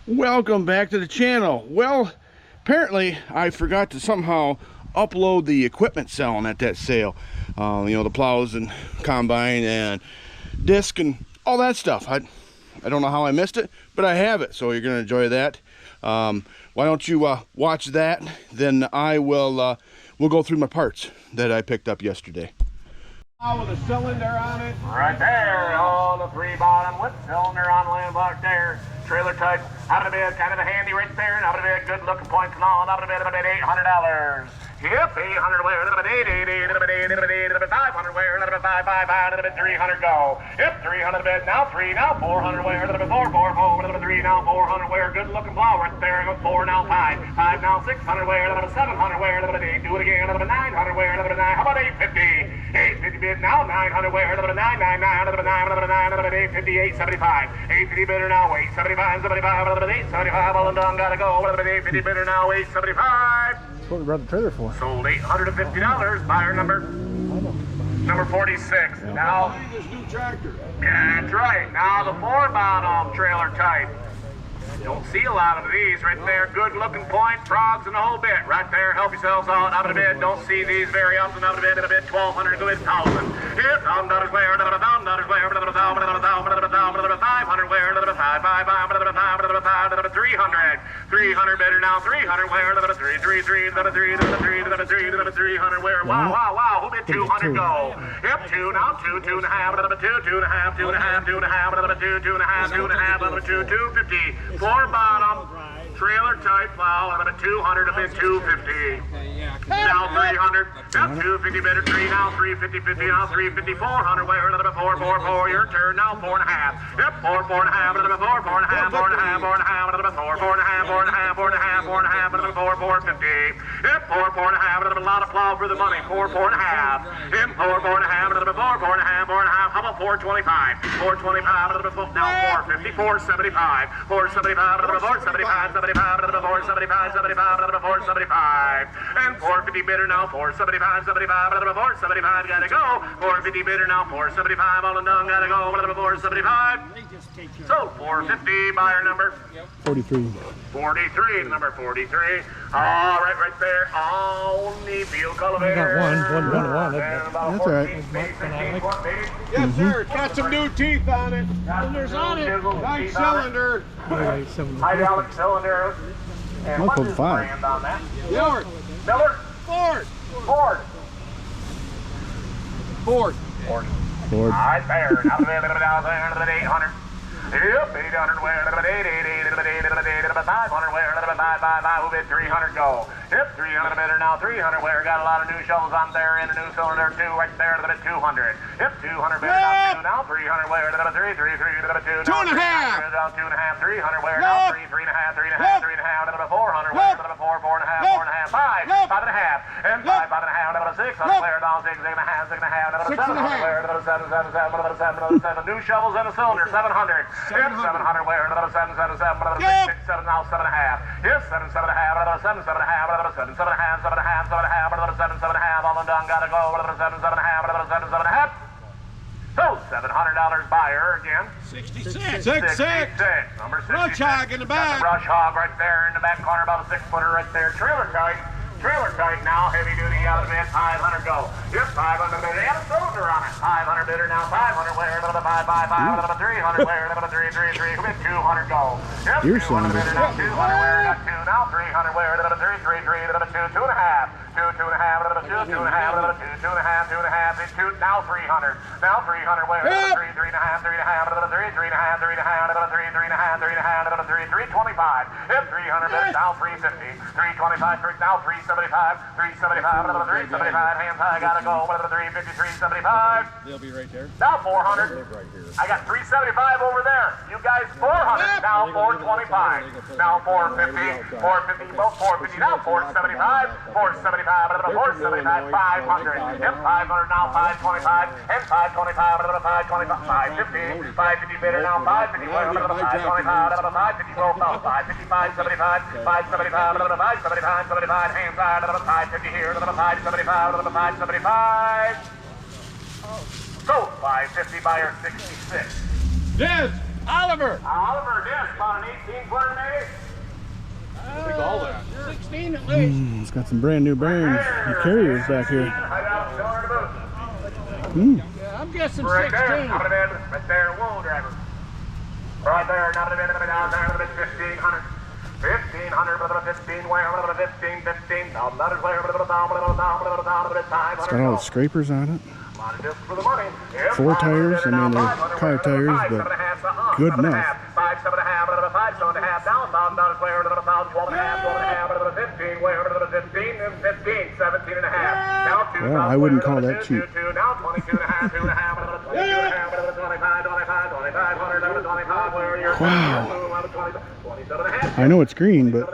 Welcome back to the channel. Well, apparently I forgot to somehow upload the equipment selling at that sale. You know, the plows and combine and disc and all that stuff. I don't know how I missed it, but I have it, so you're going to enjoy that. Why don't you watch that? Then I will we'll go through my parts that I picked up yesterday. With a cylinder on it. Right there, on the 3 bottom with cylinder on the land block there. Trailer type, out of the bed, kind of a handy right there, and out of the bed, good looking points and all, out of the bed, about $800. Yep, 800 where, a little bit 880, a little bit 8, a little bit 8, a little bit 500 where, a little bit 555, a little bit 300 go. Yep, 300 bed, now 3, now 400 where, a little bit 4, 4, 4, a little bit 3, now 400 where, good looking plow right there, 4, now 5, 5, now 600 where, a little bit 700 where, a little bit 8, do it again, a little bit 900 where, a little bit 9, how about 850? 850 bid, now 900 where, a little bit 999, a little bit 9, a little bit 9, a little bit 850, 875, 850 bidder now, 875, 75, a little bit 875, all done, gotta go, a little bit 850 bidder now, 875. That's what we brought the trailer for. Sold $850. Buyer number 46. Yeah. Now, This new tractor. yeah, that's right. Now the 4 bottom trailer type. Don't see a lot of these right there. Good looking point, frogs and the whole bit. Right there, help yourselves out. Out of the bed. Don't see these very often. Out of the bed, in a bit, 1,200, go in 1,000. Here, $1,000 where, $1,000 where, $1,000 $500 where, $5, 5, 300. 300 better now, 300 where, 3, 3, 3, 3, 300 where. Wow, who bid 200 go? Yep, 2 now, 2, 2 and a half, 2, 2 and a half, 2 and a half, 2 and a half, 2, 2 and a half, 2 and a half, 2, 250. 4 bottom, trailer type plow, 200, a bid 250. Now 300, yep, 250 bidder, 3 now, 350, 50 now, 350, 400 where, 4, 4, 4, your turn now, 4 and a half. Yep, 4, 4 and a half, 4, 4 and a half, 4 and a half, 4 and a half, 4, 4 and a half, 4 and a half, 4 and a half, 4 and a half, 4, 450. Yep, 4, 4 and a half, a lot of plow for the money, 4, 4 and a half. Yep, 4, 4 and a half, 4, 4 and a half, 4 and a half, how about 425? 425, a little bit now, 450, 475, 475, 475, 75, 475, 75, 475, and 450 bidder now, 475, 75, 475, gotta go, 450 bidder now, 475, all done, gotta go, 475, so 450, buyer number 43. 43, number 43. All right there. Only field cultivator. One. That's all right. Yes, sir. It's got some new teeth on it. Cylinders on it. Nice cylinder. Hydraulic cylinder. And what is the 5. brand on that? Ford. Miller? Ford. Ford. Ford. Ford. All right there. Now the 800. Yep, 800 where, 880, 500 where, 5, who bid 300 go. Yep, 300 bidder now, 300 where, got a lot of new shovels on there, and a new cylinder, 2 right there, a bit 200. Yep, 200 bidder now, 2 now, 300 where, 3, 2, 2 and a half. Down 2 and a half, 300 where, now 3, 3 and a half, 3 and a half, 3 and a half, 400 where, 4, 4 and a half, 4 and a half, 5, 5 and a half, and 5, 5 and a half, 600 where, down 6 and a half, 6 and a half, 700 where, 7, new shovels and a cylinder, 700. Yep, 700 where, 7, 7 now, 7 and a half. Yes, 7 and a half, 7 and a half, 7 and a half, 7 and a half, 7 and a half, all done, gotta go, 7 and a half, 7 and a half. So, $700 buyer again. 66. Number 66. Brush hog in the back. Brush hog right there in the back corner, about a 6-footer right there. Trailer tight now, heavy duty out of bed, 500 go. Yep, 500 bidder, and a cylinder on it. 500 bidder now, 500 where, 5, 300 where, 3, who bid 200 go. Yep, 200 bidder now, 200 where, got 2 now, 300 where, 3, 2, 2 and a half. 2, 2 and a half, 2, 2 and a half, 2 and a half, 2 and a half, 2, now 300. Now 300 where, 3, 3 and a half, 3 and a half, 3, 3 and a half, 3 and a half, 3, 3 and a half, 3 and a half, 325. Yep, 300 bidder, now 350. 325, now 375, 375, 375, hands high, gotta go, 350, 375. They'll be right there. Now 400. I got 375 over there. You guys 400. Now 425. Now 450. 450. Both 450. Now 475. 475. 475. 500. Yep. 500. Now 525. And 525. 525. 550. 550 bidder. Now 550. 525. 550. Both now 555. 75. 575. 575. 75. Hands high. 550 here. 575. 575. So, 550 buyer 66. Yes, Oliver. Oliver, this, about an 18-footer maybe? It's got some brand new bearings and carriers back here. I'm guessing Right 16. there, not a bit, right there, whoa, driver. Right there, not a bit, down there, a bit, 1,500. 1,500, 15, where, 15, 15, down, that is where, down, down, time. It's got all the scrapers on it. For the money. 4 tires, I mean they're car tires, but good enough. 5, 7.5, 5, 7.5, down, down, where, 12.5, 15, where, 15, 15, 17 and a half. Now 2. Well, I wouldn't call that cheap. Now 22 and a half, 2 and a half, 25, 25, 25, where you're. Wow. 27 and a half. I know it's green, but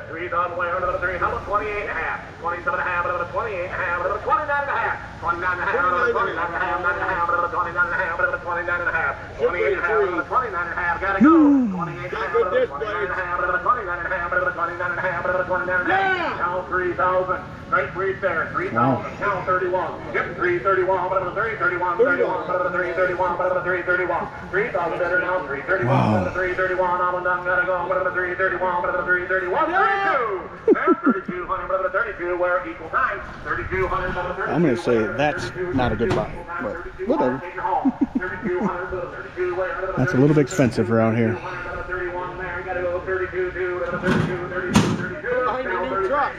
3,000, where, 3, how about 28 and a half, 27 and a half, 28 and a half, 29 and a half, 29 and a half, 29 and a half, 29 and a half, 29 and a half, 28 and a half, 29 and a half, gotta go. 28 and a half, 29 and a half, 29 and a half, 29 and a half, 29 and a half. Now 3,000. Right breeze there. 3,000. Now 31. Yep, 331. 331. 31. 331. 331. 3,000 better now. 331. 331. I'm done. Gotta go. 331. 331. 32. There. 3,200. 32. Where equal time. 3,200. I'm going to say that's not a good buy, but whatever. That's a little bit expensive around here. 31 there. Gotta go. 32. 32. 32. Behind your new truck.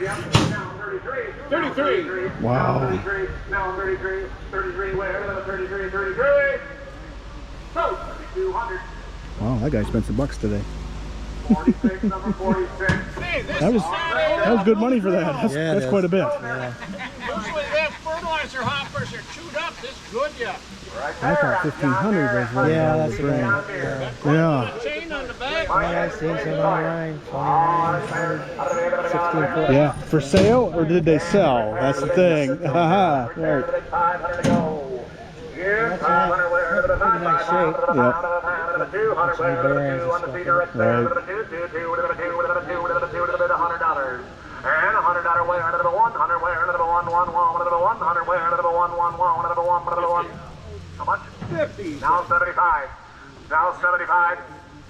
33. Wow. 33. Now 33. 33. Where? 33. 33. So 3,200. Wow, that guy spent some bucks today. 46. Number 46. Hey, this That is was good money for that. That's quite a bit. usually them fertilizer hoppers are chewed up. This good, yeah. I thought 1,500 was what that's the brand. right. Yeah. Chain on the back. Yeah, I've seen some online. 29, 16 Yeah. For sale or did they sell? That's the thing. Haha. Right. 500 to go. Here, 500 where? Pretty nice shape. Yep. 200 where? 2 on the cedar right there. 2, $100. And $100 where? Number 100 where? Number 1, 1, 100 where? Number 1, 1, 1, number 1. How much? 50. Now 75. Now 75.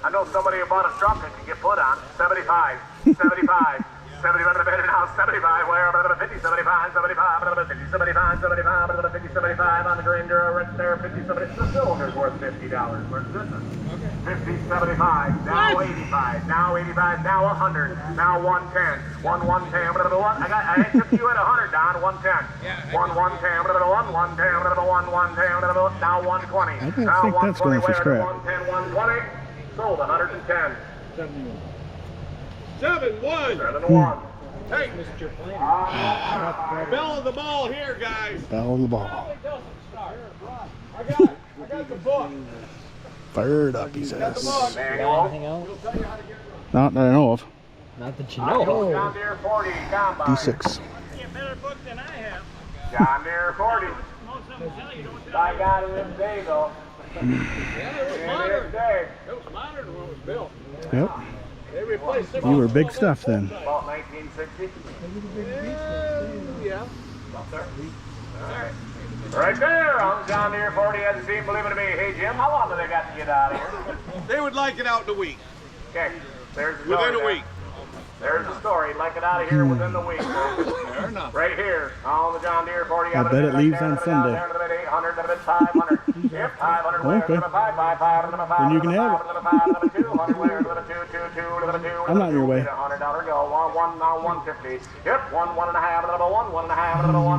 I know somebody who bought a truck that can get put on. 75. 75. 75 now. 75. Where? 50. 75. 75. 50. 75. 75. 50. 75 on the grinder right there. 50. 70. The cylinder's worth $50. Where's the business? 50. 75. Now 85. Now 85. Now 100. Now 110. 110. I took you at 100, Don. 110. 110. 110. 110. Now 120. I don't think that's going for scrap. 110. 120. Sold 110. 7-1. 7-1. Hey, bell of the ball here, guys. Bell of the ball. I got it. I got the book. Fired up, he says. Manual. Anything else? Not that I know of. Not that you John know. Deere 40 combine. D6. You a better book than I have. John Deere 40. Most of them tell you don't tell I got it in day though. Yeah, it was modern. Day. It was modern when it was built. Yep. They replaced it. You were big stuff then. About 1960. Yeah. Right there on John Deere 40. Hasn't seemed believe it to me. Hey Jim, how long do they got to get out of here? They would like it out in a week. Okay, there's the story. Within a week. There's the story. Like it out of here within the week. Fair enough. Right here on the John Deere 40. I bet it leaves on Sunday. 800, 500. Yep, 500. Okay. Then you can have it. I'm not in your way. $100 go. One now 150. Yep, one and a half. Another one.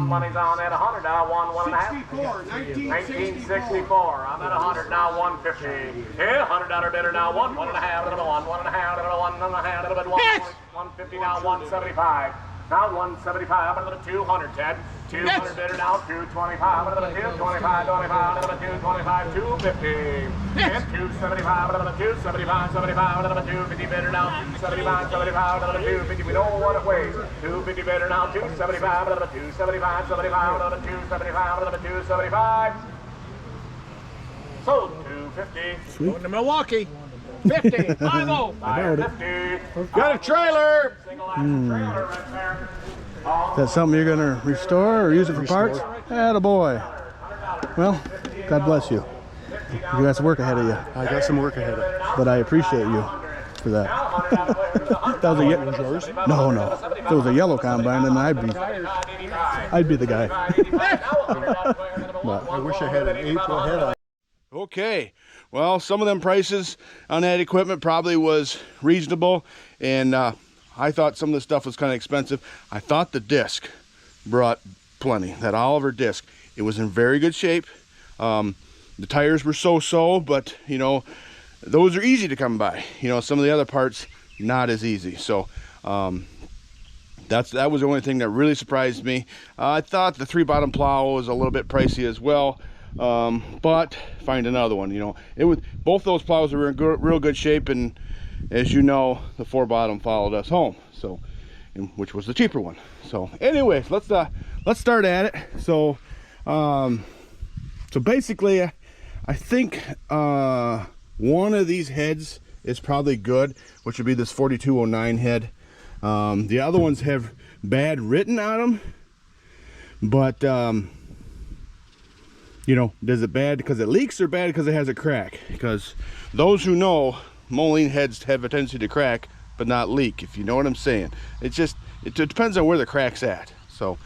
Money's on at $100 now. One and a half. 1964. I'm at 100 now. 150. Yeah, $100 better now. One and a half. Another one. One and a half. Another one and a half. Another one. 150 now. 175. Now 175. Another 200. Ted. 200 better now. 225. Another 225. 25. Another 225. 250. And 275. Another 275. 75. Another 250 better now. 275. 75. Another 250. We know what it weighs. 250 better now. 275. Another 275. 75. Another 275. Another 275. Sold 250. Sweet. Going to Milwaukee. 50. 50. I doubt it. 50. Got a trailer. Single axle trailer right there. Is that something you're going to restore or use it for parts? Attaboy. Well, God bless you. You got some work ahead of you. I got some work ahead of me. But I appreciate you for that. That was a yours? No, no. If it was a yellow combine, then I'd be the guy. But I wish I had an April head on. Okay, well, some of them prices on that equipment probably was reasonable, and I thought some of the stuff was kind of expensive. I thought the disc brought plenty. That Oliver disc, it was in very good shape. The tires were so-so, but you know, those are easy to come by. You know, some of the other parts not as easy. So that was the only thing that really surprised me. I thought the 3-bottom plow was a little bit pricey as well, but find another one. You know, it was, both those plows were in real good shape, and as you know, the 4-bottom followed us home, so, which was the cheaper one. So anyways, let's start at it. So basically I think one of these heads is probably good, which would be this 4209 head. The other ones have bad written on them, but you know, is it bad because it leaks or bad because it has a crack? Because those who know, Moline heads have a tendency to crack but not leak, if you know what I'm saying. It depends on where the crack's at. So,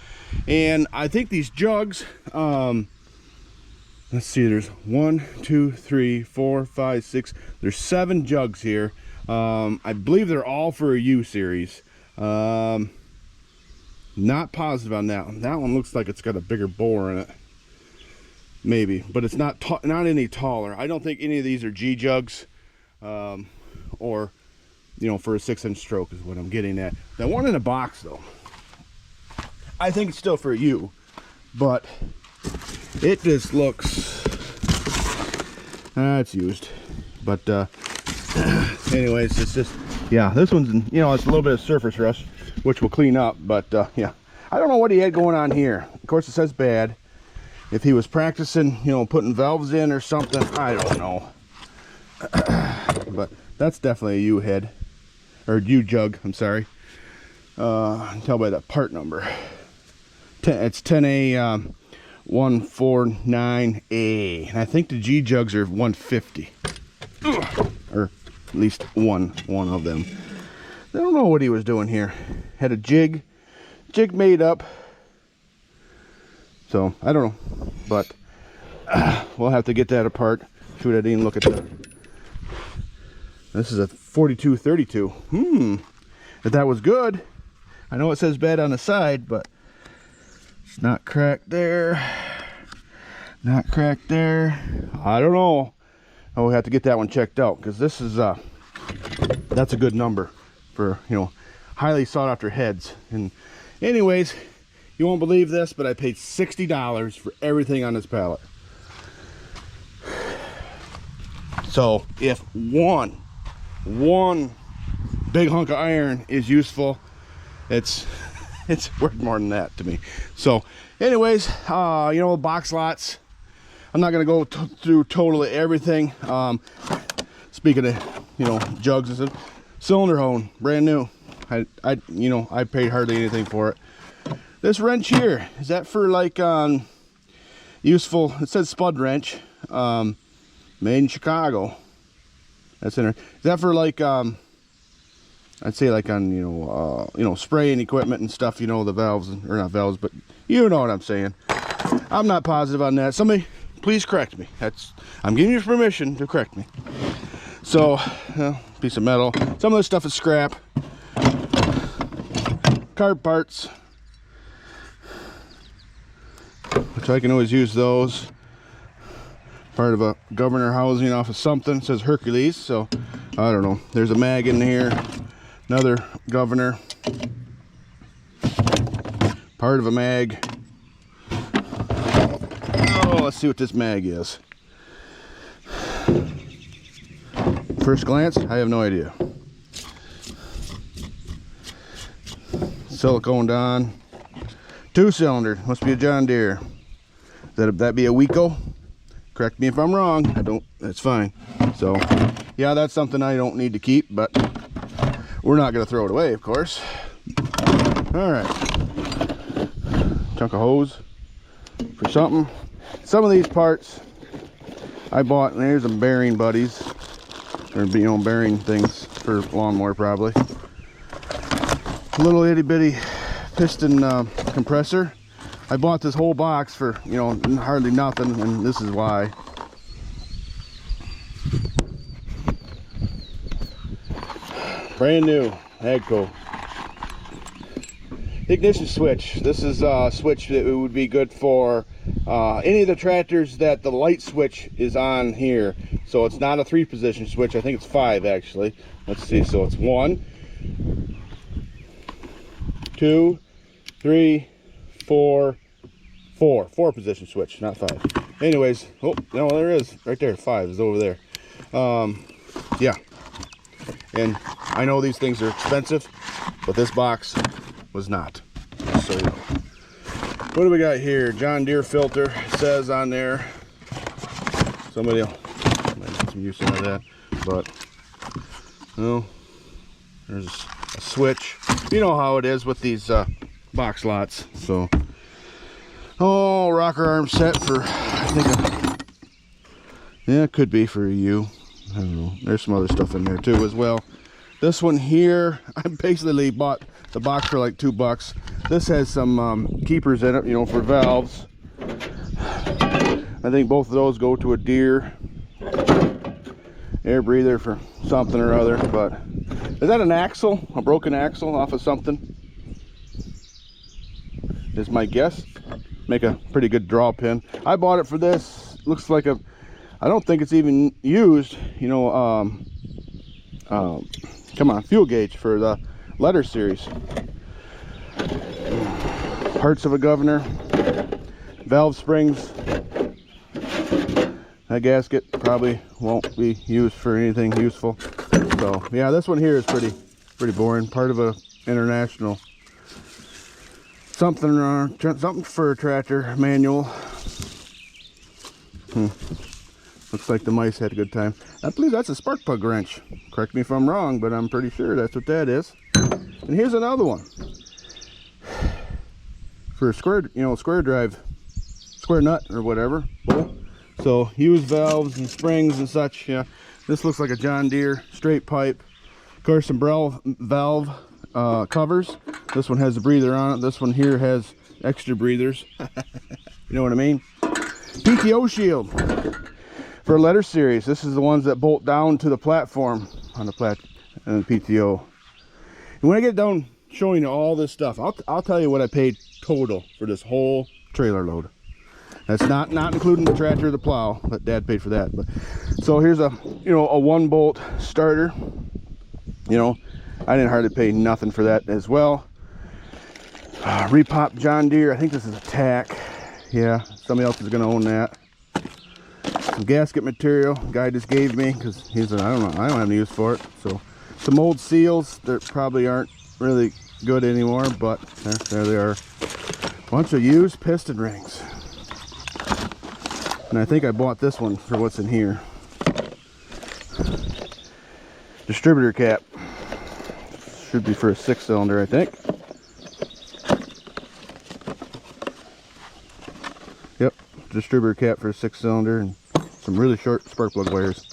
and I think these jugs, let's see, there's 1 2 3 4 5 6, there's 7 jugs here. I believe they're all for a U series. Not positive on that one. That one looks like it's got a bigger bore in it, maybe, but it's not any taller. I don't think any of these are G jugs, or you know, for a 6-inch stroke is what I'm getting at. That one in a box though, I think it's still for a U, but it just looks, it's used. But anyways, it's just, yeah, this one's, you know, it's a little bit of surface rust, which will clean up. But yeah, I don't know what he had going on here. Of course, it says bad. If he was practicing, you know, putting valves in or something, I don't know. But that's definitely a U head, or U jug, I'm sorry. I can tell by that part number. It's 10A 149A, and I think the G jugs are 150, or at least one of them. I don't know what he was doing here. Had a jig made up, so I don't know, but we'll have to get that apart. Shoot, I didn't even look at that. This is a 4232. If that was good. I know it says bad on the side, but it's not cracked there, not cracked there. I don't know. We'll have to get that one checked out, because this is that's a good number for, you know, highly sought after heads. And anyways, you won't believe this, but I paid $60 for everything on this pallet. So if one big hunk of iron is useful, it's worth more than that to me. So anyways, you know, box lots, I'm not going to go through totally everything. Speaking of, you know, jugs and stuff, cylinder hone, brand new. You know, I paid hardly anything for it. This wrench here, is that for like useful? It says spud wrench, made in Chicago. That's in there. Is that for like I'd say like on, you know, spraying equipment and stuff, you know, the valves, or not valves, but you know what I'm saying. I'm not positive on that. Somebody please correct me. I'm giving you permission to correct me. So, piece of metal. Some of this stuff is scrap. Card parts, which I can always use those. Part of a governor housing off of something. It says Hercules, so I don't know. There's a mag in here. Another governor. Part of a mag. Oh, let's see what this mag is. First glance, I have no idea. Silicone Don. 2-cylinder. Must be a John Deere. That be a Weco? Correct me if I'm wrong. I don't. That's fine. So, yeah, that's something I don't need to keep, but we're not going to throw it away, of course. All right. Chunk of hose for something. Some of these parts I bought, and there's some bearing buddies, or you know, bearing things for lawnmower probably. A little itty bitty piston compressor. I bought this whole box for, you know, hardly nothing, and this is why. Brand new Agco ignition switch. This is a switch that would be good for any of the tractors that the light switch is on here. So it's not a 3-position switch. I think it's 5 actually. Let's see. So it's 1, 2, 3, 4, 4-position switch, not 5. Anyways, oh no, there is right there. 5 is over there. Yeah. And I know these things are expensive, but this box was not. So, you know. What do we got here? John Deere filter, it says on there. Somebody will might get some use out of that, but no. There's a switch. You know how it is with these box lots. So, oh, rocker arm set for, I think, yeah, it could be for a U. I don't know. There's some other stuff in there too as well. This one here, I basically bought the box for like $2. This has some keepers in it, you know, for valves. I think both of those go to a Deere air breather for something or other. But is that an axle? A broken axle off of something? Is my guess. Make a pretty good draw pin. I bought it for this. Looks like a, I don't think it's even used, you know, come on, fuel gauge for the letter series. Parts of a governor, valve springs. That gasket probably won't be used for anything useful. So yeah, this one here is pretty boring. Part of a international something for a tractor manual. Looks like the mice had a good time. I believe that's a spark plug wrench. Correct me if I'm wrong, but I'm pretty sure that's what that is. And here's another one for a square, you know, square drive, square nut or whatever. So used valves and springs and such. Yeah, this looks like a John Deere straight pipe. Of course, some valve covers. This one has a breather on it. This one here has extra breathers. You know what I mean? PTO shield for a letter series. This is the ones that bolt down to the platform on the and the PTO. And when I get done showing you all this stuff, I'll tell you what I paid total for this whole trailer load. That's not including the tractor or the plow, but Dad paid for that. But so here's a, you know, a 1-bolt starter. You know, I didn't hardly pay nothing for that as well. Repop John Deere. I think this is a tack. Yeah, somebody else is going to own that. Some gasket material guy just gave me because he said, I don't know, I don't have any use for it. So some old seals that probably aren't really good anymore, but there they are. Bunch of used piston rings. And I think I bought this one for what's in here. Distributor cap. Should be for a 6-cylinder, I think. Yep, distributor cap for a 6-cylinder and some really short spark plug wires.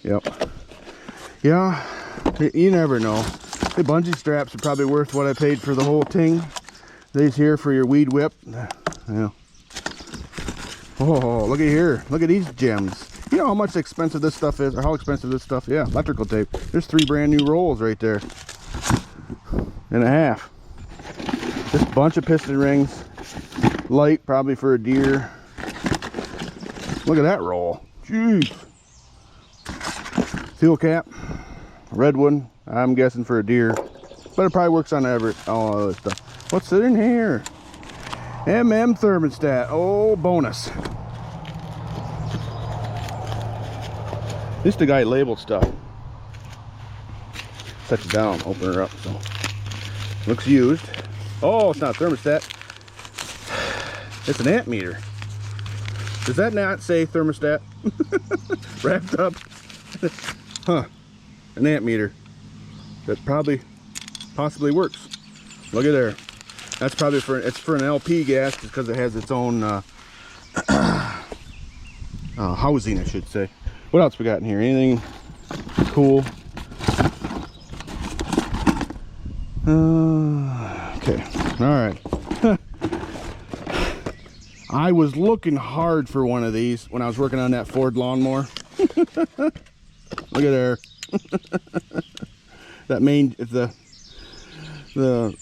Yep. Yeah, you never know. The bungee straps are probably worth what I paid for the whole thing. These here for your weed whip. Yeah. Oh, look at here. Look at these gems. You know how much expensive this stuff is, or how expensive this stuff? Yeah, electrical tape. There's 3 brand new rolls right there. And a half. Just a bunch of piston rings. Light, probably for a Deere. Look at that roll. Jeez. Fuel cap. Redwood. I'm guessing for a Deere. But it probably works on all other stuff. What's it in here? MM thermostat. Oh, bonus. This is the guy labeled stuff. Touch it down, open her up. So looks used. Oh, it's not a thermostat. It's an amp meter. Does that not say thermostat? Wrapped up. Huh. An amp meter. That possibly works. Look at there. That's probably for an LP gas because it has its own housing, I should say. What else we got in here? Anything cool? Okay, all right. I was looking hard for one of these when I was working on that Ford lawnmower. Look at there. That main, if the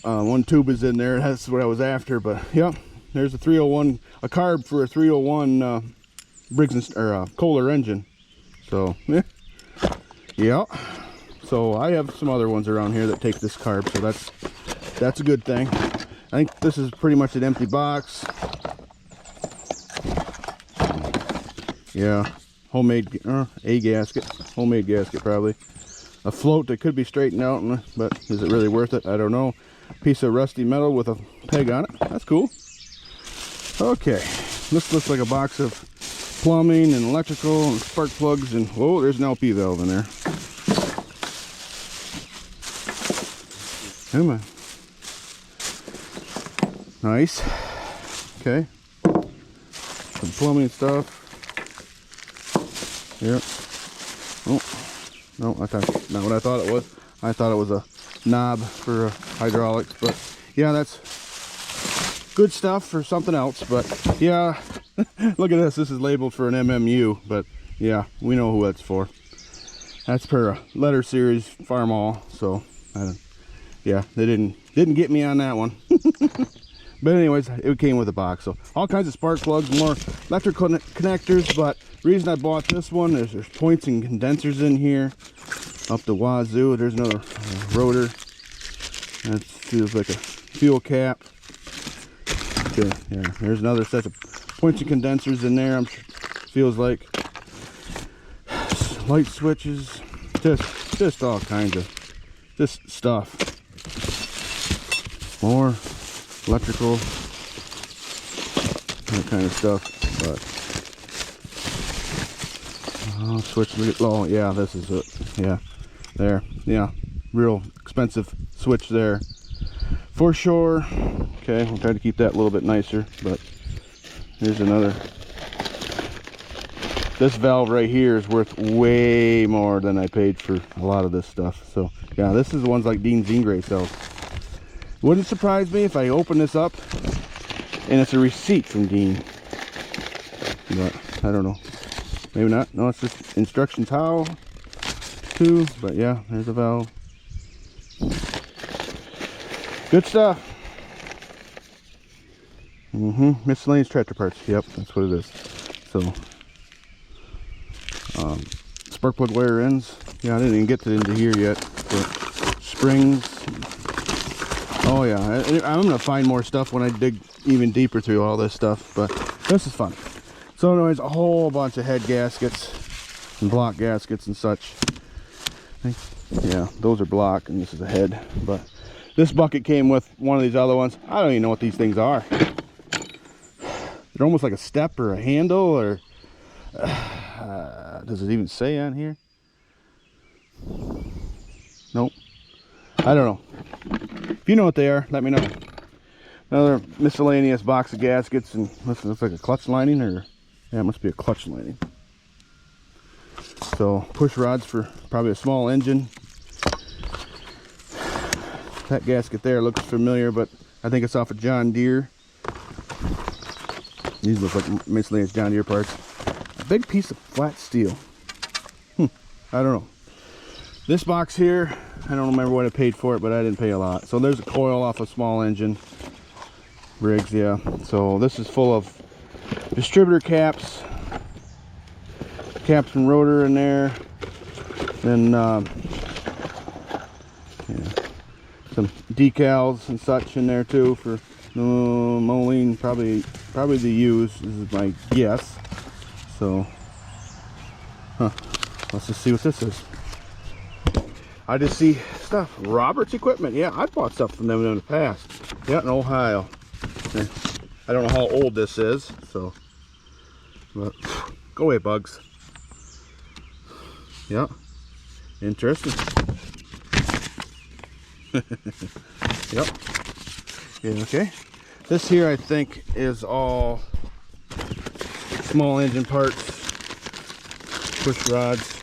one tube is in there, that's what I was after. But yeah, there's a 301, a carb for a 301 Briggs or Kohler engine. So yeah. So I have some other ones around here that take this carb, so that's a good thing. I think this is pretty much an empty box. Yeah, homemade a gasket, homemade gasket probably. A float that could be straightened out, but is it really worth it? I don't know. Piece of rusty metal with a peg on it. That's cool. Okay, this looks like a box of plumbing and electrical and spark plugs, and whoa, there's an LP valve in there. Come on. Nice. Okay. Some plumbing stuff. Yep. Oh, no, that's not what I thought it was. I thought it was a knob for hydraulics, but yeah, that's good stuff for something else. But yeah, look at this. This is labeled for an MMU, but yeah, we know who that's for. That's per a letter series farm all. So yeah, they didn't get me on that one. But anyways, it came with a box. So all kinds of spark plugs, more electrical connectors. But the reason I bought this one is there's points and condensers in here up the wazoo. There's another rotor. That feels like a fuel cap. Okay, yeah, there's another set of points and condensers in there. Feels like light switches, just all kinds of just stuff. More electrical, that kind of stuff. But switch. Oh yeah, this is it. Yeah, there. Yeah, real expensive switch there for sure. Okay, we'll try to keep that a little bit nicer. But here's another. This valve right here is worth way more than I paid for a lot of this stuff. So yeah, this is the ones like Dean Zingray sells. Wouldn't surprise me if I open this up and it's a receipt from Dean. But I don't know. Maybe not. No, it's just instructions how to. But yeah, there's a valve. Good stuff. Miscellaneous tractor parts. Yep, that's what it is. So spark plug wire ends. Yeah, I didn't even get into here yet. But springs. Oh yeah, I'm gonna find more stuff when I dig even deeper through all this stuff, but this is fun. So anyways, a whole bunch of head gaskets and block gaskets and such. Yeah, those are block and this is a head. But this bucket came with one of these other ones. I don't even know what these things are. They're almost like a step or a handle, or does it even say on here? Nope. I don't know. If you know what they are, let me know. Another miscellaneous box of gaskets, and this looks like a clutch lining, or yeah, it must be a clutch lining. So push rods for probably a small engine. That gasket there looks familiar, but I think it's off of John Deere. These look like miscellaneous John Deere parts. A big piece of flat steel. I don't know. This box here, I don't remember what I paid for it, but I didn't pay a lot. So there's a coil off a small engine. Briggs, yeah. So this is full of distributor caps. Caps and rotor in there. Then yeah, some decals and such in there too for molding. Probably the use. This is my guess. So, let's just see what this is. I just see stuff. Robert's Equipment. Yeah, I bought stuff from them in the past. Yeah, in Ohio. I don't know how old this is, so. But go away, bugs. Yeah. Interesting. Yep. Yeah, okay. This here, I think, is all small engine parts. push rods,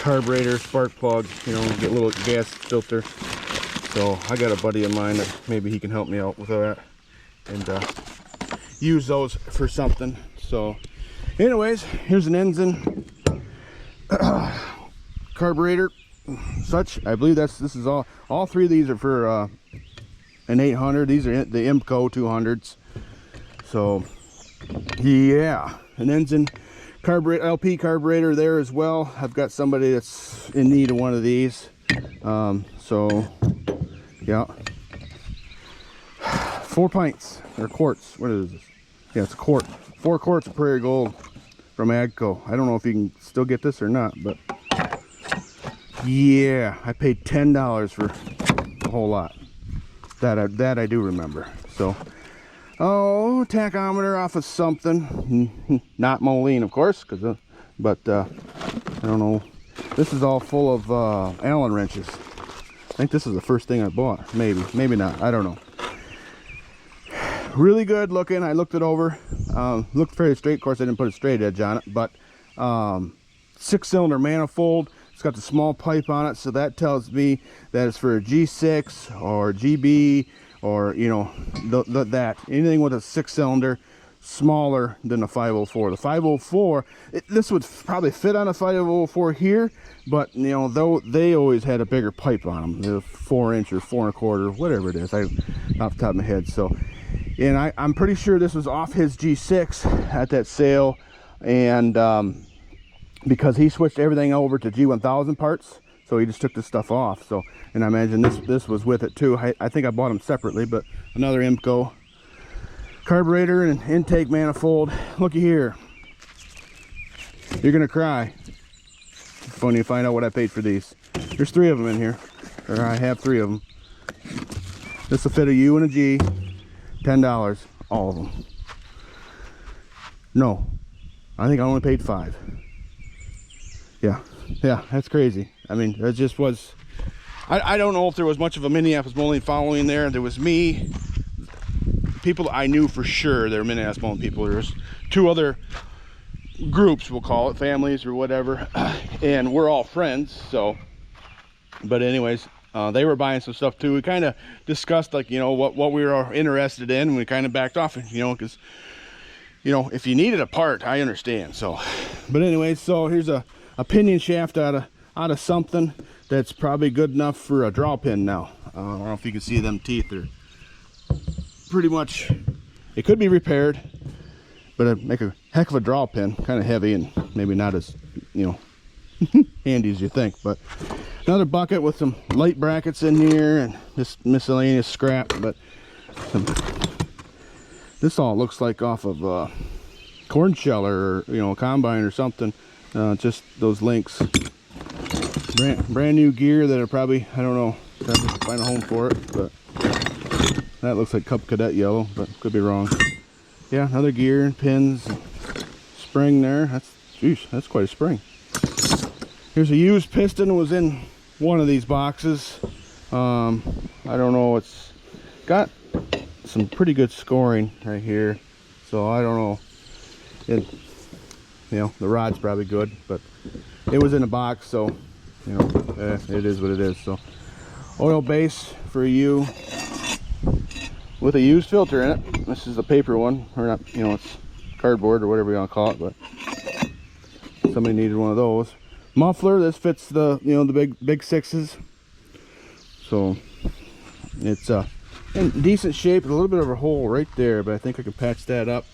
carburetor, spark plug, you know, get a little gas filter. So I got a buddy of mine that maybe he can help me out with that and use those for something. So anyways, here's an engine, carburetor, such. I believe this is all three of these are for an 800. These are the IMCO 200s. So yeah, an engine, carburetor, LP carburetor there as well. I've got somebody that's in need of one of these. So yeah, 4 pints or quarts. What is this? Yeah, it's a quart. 4 quarts of Prairie Gold from Agco. I don't know if you can still get this or not, but yeah, I paid $10 for the whole lot. That I do remember. So, oh, tachometer off of something, not Moline, of course, but I don't know. This is all full of Allen wrenches. I think this is the first thing I bought. Maybe not. I don't know. Really good looking. I looked it over. Looked fairly straight. Of course, I didn't put a straight edge on it, but 6-cylinder manifold. It's got the small pipe on it, so that tells me that it's for a G6 or GB or, you know, that anything with a 6-cylinder smaller than the 504. The 504, this would probably fit on a 504 here, but you know, though they always had a bigger pipe on them. They're 4-inch or 4 1/4, whatever it is. Off the top of my head. So, and I'm pretty sure this was off his G6 at that sale, and because he switched everything over to G1000 parts, so he just took this stuff off. So, and I imagine this was with it too. I think I bought them separately, but another IMCO carburetor and intake manifold. Looky here, you're gonna cry. It's funny to find out what I paid for these. There's 3 of them in here, or I have 3 of them. This will fit a U and a G. $10, all of them. No, I think I only paid 5. Yeah, that's crazy. I mean, it just was. I don't know if there was much of a Minneapolis Moline following there. There was me, people I knew for sure. There were Minneapolis Moline people. There's 2 other groups, we'll call it, families or whatever, and we're all friends. So, but anyways, they were buying some stuff too. We kind of discussed, like, you know, what we were interested in, and we kind of backed off, you know, because, you know, if you needed a part, I understand. So, but anyways, so here's a pinion shaft out of something that's probably good enough for a draw pin now. I don't know if you can see them teeth. They're pretty much, it could be repaired, but it'd make a heck of a draw pin. Kind of heavy and maybe not as, you know, handy as you think. But another bucket with some light brackets in here and just miscellaneous scrap. But this all looks like off of corn sheller or, you know, a combine or something. Just those links. Brand new gear that are probably, I don't know, have to find a home for it, but that looks like Cub Cadet yellow, but could be wrong. Yeah, another gear and pins, spring there. That's quite a spring. Here's a used piston. Was in one of these boxes. I don't know. It's got some pretty good scoring right here, so I don't know. You know, the rod's probably good, but it was in a box, so, you know, it is what it is. So, oil base for a U with a used filter in it. This is the paper one, or not, you know, it's cardboard or whatever you want to call it, but somebody needed one of those. Muffler, this fits the, you know, the big 6s. So, it's in decent shape. A little bit of a hole right there, but I think I can patch that up.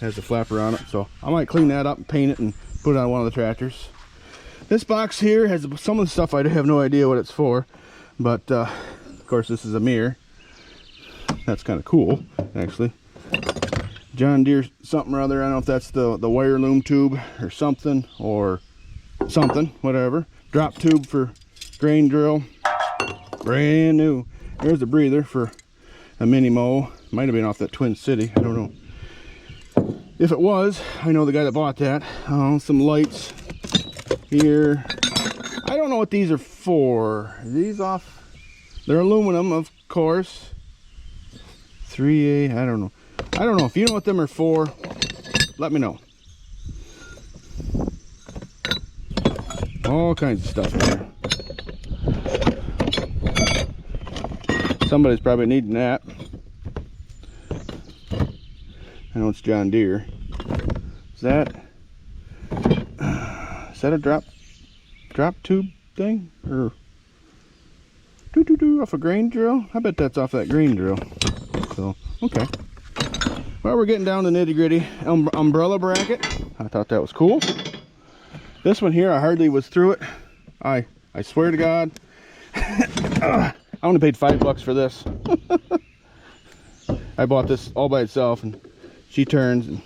Has a flapper on it, so I might clean that up and paint it and put it on one of the tractors. This box here has some of the stuff I have no idea what it's for, but of course this is a mirror. That's kind of cool, actually. John Deere something or other. I don't know if that's the wire loom tube or something, whatever. Drop tube for grain drill, brand new. There's a breather for a mini mow. Might have been off that Twin City, I don't know. If it was, I know the guy that bought that. Some lights here. I don't know what these are for. Are these off? They're aluminum, of course. 3A, I don't know. I don't know. If you know what them are for, let me know. All kinds of stuff in there. Somebody's probably needing that. I know it's John Deere. Is that a drop tube thing? Or off a grain drill? I bet that's off that grain drill. So, okay. Well, we're getting down to nitty gritty. Umbrella bracket. I thought that was cool. This one here, I hardly was through it. I swear to God. I only paid $5 for this. I bought this all by itself, and she turns, and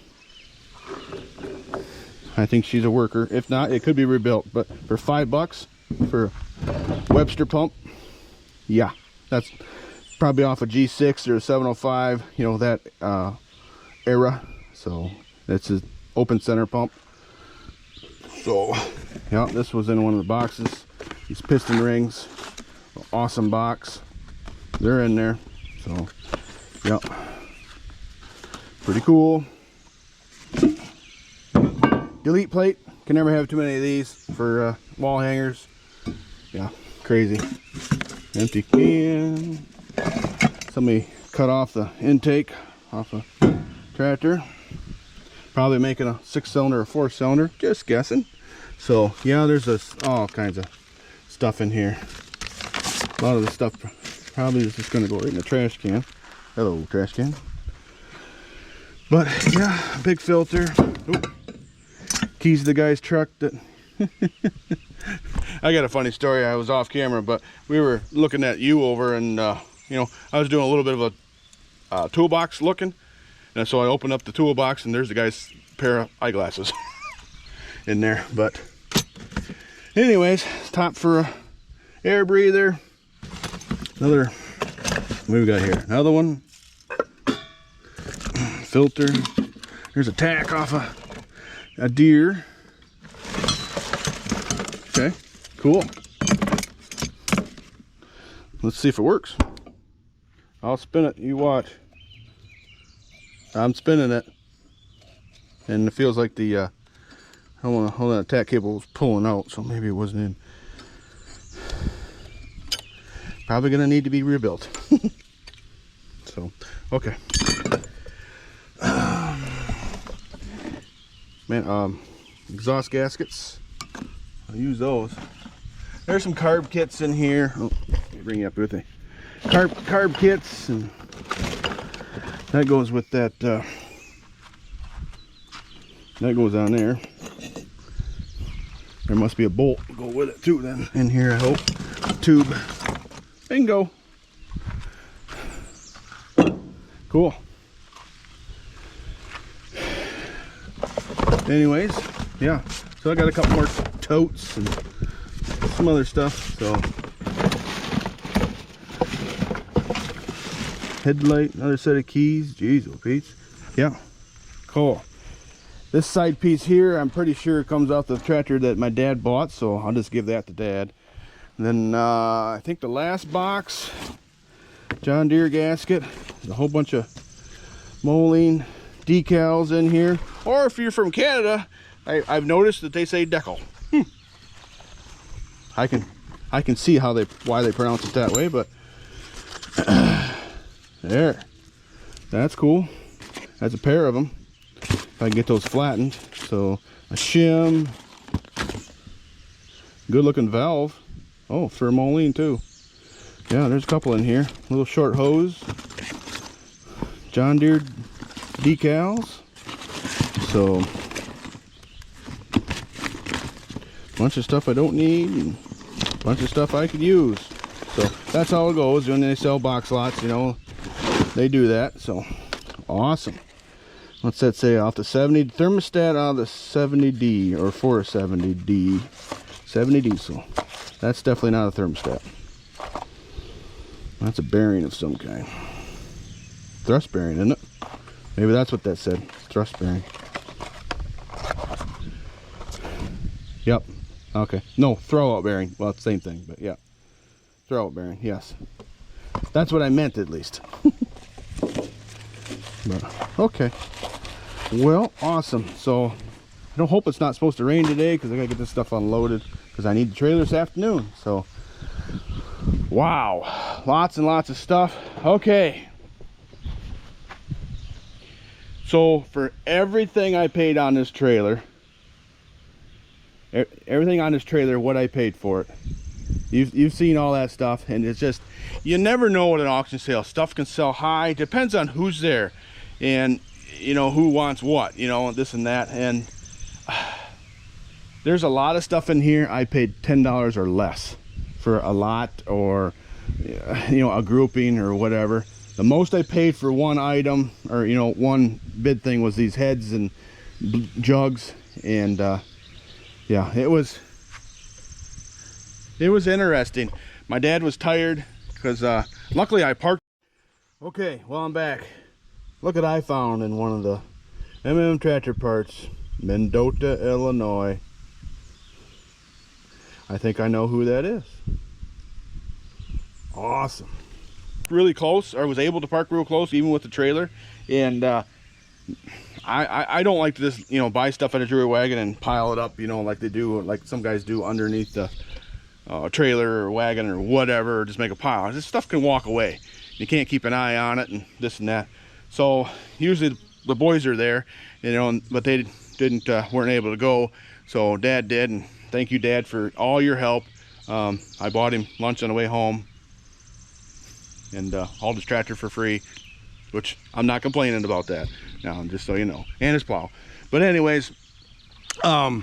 I think she's a worker. If not, it could be rebuilt. But for $5 for a Webster pump, yeah, that's probably off a G6 or a 705, you know, that era. So it's an open center pump. So yeah, this was in one of the boxes. These piston rings, awesome box. They're in there. So yeah, pretty cool. Delete plate. Can never have too many of these for wall hangers. Yeah, crazy. Empty can. Somebody cut off the intake off a tractor. Probably making a 6-cylinder or 4-cylinder. Just guessing. So yeah, there's all kinds of stuff in here. A lot of the stuff probably is just going to go right in the trash can. Hello, trash can. But yeah, big filter. Oop. Keys to the guy's truck that I got a funny story. I was off camera, but we were looking at you over, and you know, I was doing a little bit of a toolbox looking, and so I opened up the toolbox, and there's the guy's pair of eyeglasses in there. But anyways, top for a air breather. Another, what do we got here? Another one. Filter. There's a tack off a deer. Okay, cool. Let's see if it works. I'll spin it, you watch. I'm spinning it, and it feels like the hold on, the tack cable was pulling out, so maybe it wasn't in. Probably gonna need to be rebuilt. So okay. Man, exhaust gaskets, I'll use those. There's some carb kits in here. Oh, let me bring you up with me. Carb kits, and that goes with that. That goes on there. There must be a bolt to go with it too. Then in here, I hope. Tube. Bingo. Cool. Anyways, yeah, so I got a couple more totes and some other stuff. So headlight, another set of keys. Jeez, oh Pete. Yeah, cool. This side piece here, I'm pretty sure it comes off the tractor that my dad bought, so I'll just give that to Dad. And then I think the last box, John Deere gasket. There's a whole bunch of Moline decals in here, or if you're from Canada, I've noticed that they say decal. I can see why they pronounce it that way, but there, that's cool. That's a pair of them. If I can get those flattened. So a shim, good looking valve. Oh, for Moline too. Yeah, there's a couple in here. Little short hose, John Deere decals. So bunch of stuff I don't need, and bunch of stuff I could use. So that's how it goes when they sell box lots, you know, they do that. So awesome. What's that say? Off the 70 thermostat on the 70D, or 470D, 70 diesel. That's definitely not a thermostat. That's a bearing of some kind. Thrust bearing, isn't it? Maybe that's what that said. Thrust bearing. Yep. Okay. No, throw out bearing. Well, it's the same thing, but yeah. Throw out bearing, yes. That's what I meant, at least. But, okay. Well, awesome. So I don't hope it's not supposed to rain today because I gotta get this stuff unloaded because I need the trailer this afternoon. So, wow, lots and lots of stuff. Okay. So for everything I paid on this trailer, what I paid for it, you've seen all that stuff, and it's just, you never know at an auction sale. Stuff can sell high, depends on who's there, and you know who wants what, you know, this and that. And there's a lot of stuff in here I paid $10 or less for a lot, or you know, a grouping or whatever. The most I paid for one item, or you know, one bid thing, was these heads and jugs. And yeah, it was interesting. My dad was tired because luckily I parked. Okay, well, I'm back. Look what I found in one of the M&M tractor parts, Mendota, Illinois. I think I know who that is. Awesome. Really close, or was able to park real close even with the trailer. And I don't like to just, you know, buy stuff at a jury wagon and pile it up, you know, like they do, like some guys do underneath the trailer or wagon or whatever, or just make a pile. This stuff can walk away. You can't keep an eye on it and this and that. So usually the boys are there, you know, but they weren't able to go. So Dad did, and thank you, Dad, for all your help. I bought him lunch on the way home, and hauled his tractor for free, which I'm not complaining about that. Now, just so you know, and his plow. But anyways, for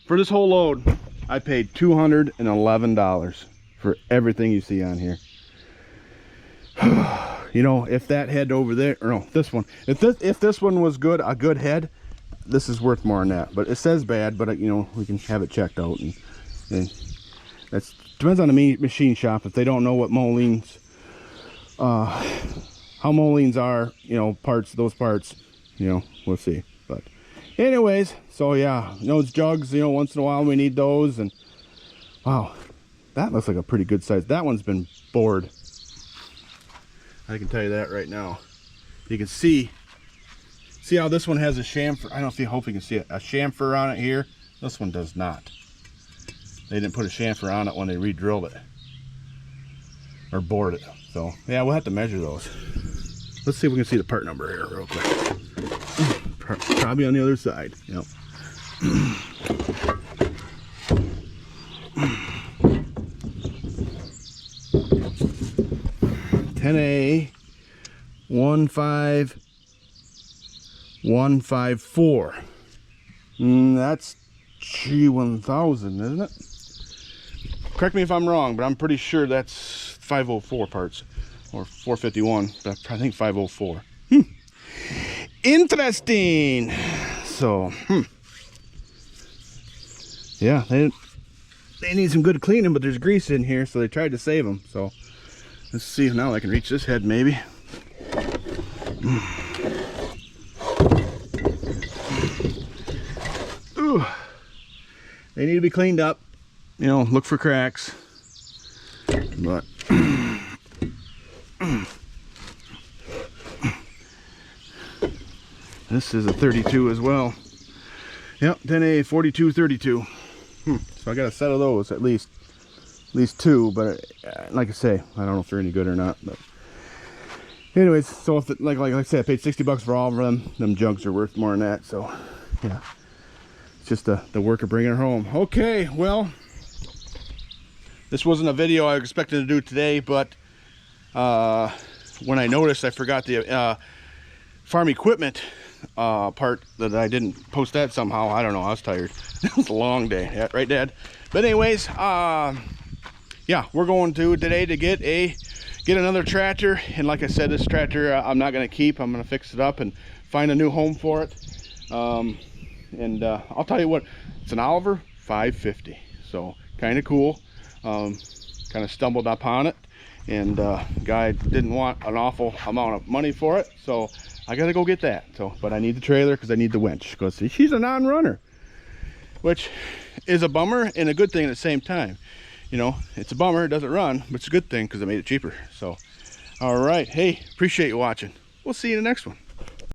this whole load, I paid $211 for everything you see on here. You know, if that head over there, or no, this one, if this one was good, a good head, this is worth more than that. But it says bad, but you know, we can have it checked out, and that's depends on the machine shop. If they don't know what Molines, how Molines are, you know, those parts, you know, we'll see. But anyways, so yeah, those jugs, you know, once in a while we need those. And wow, that looks like a pretty good size. That one's been bored, I can tell you that right now. You can see how this one has a chamfer. I don't know if you hope you can see it, a chamfer on it here. This one does not. They didn't put a chamfer on it when they re-drilled it or bored it. So yeah, we'll have to measure those. Let's see if we can see the part number here real quick. Probably on the other side. Yep. 10A 15154. That's G1000, isn't it? Correct me if I'm wrong, but I'm pretty sure that's 504 parts, or 451. I think 504. Interesting. So, yeah, they need some good cleaning, but there's grease in here, so they tried to save them. So let's see if now I can reach this head, maybe. Ooh, they need to be cleaned up. You know, look for cracks. But this is a 32 as well. Yep, 10A 4232. So I got a set of those, at least two. But like I say, I don't know if they're any good or not. But anyways, so if like I said, I paid $60 for all of them. Them jugs are worth more than that. So yeah, it's just the work of bringing her home. Okay, well, this wasn't a video I was expecting to do today, but when I noticed I forgot the farm equipment part, that I didn't post that somehow. I don't know, I was tired. It was a long day. Yeah, right, Dad? But anyways, yeah, we're going to today to get another tractor. And like I said, this tractor I'm not going to keep. I'm going to fix it up and find a new home for it. And I'll tell you what, it's an Oliver 550, so kind of cool. Kind of stumbled upon it, and guy didn't want an awful amount of money for it, so I gotta go get that. So, but I need the trailer because I need the winch, because she's a non-runner, which is a bummer and a good thing at the same time. You know, it's a bummer, it doesn't run, but it's a good thing because it made it cheaper. So all right, hey, appreciate you watching. We'll see you in the next one.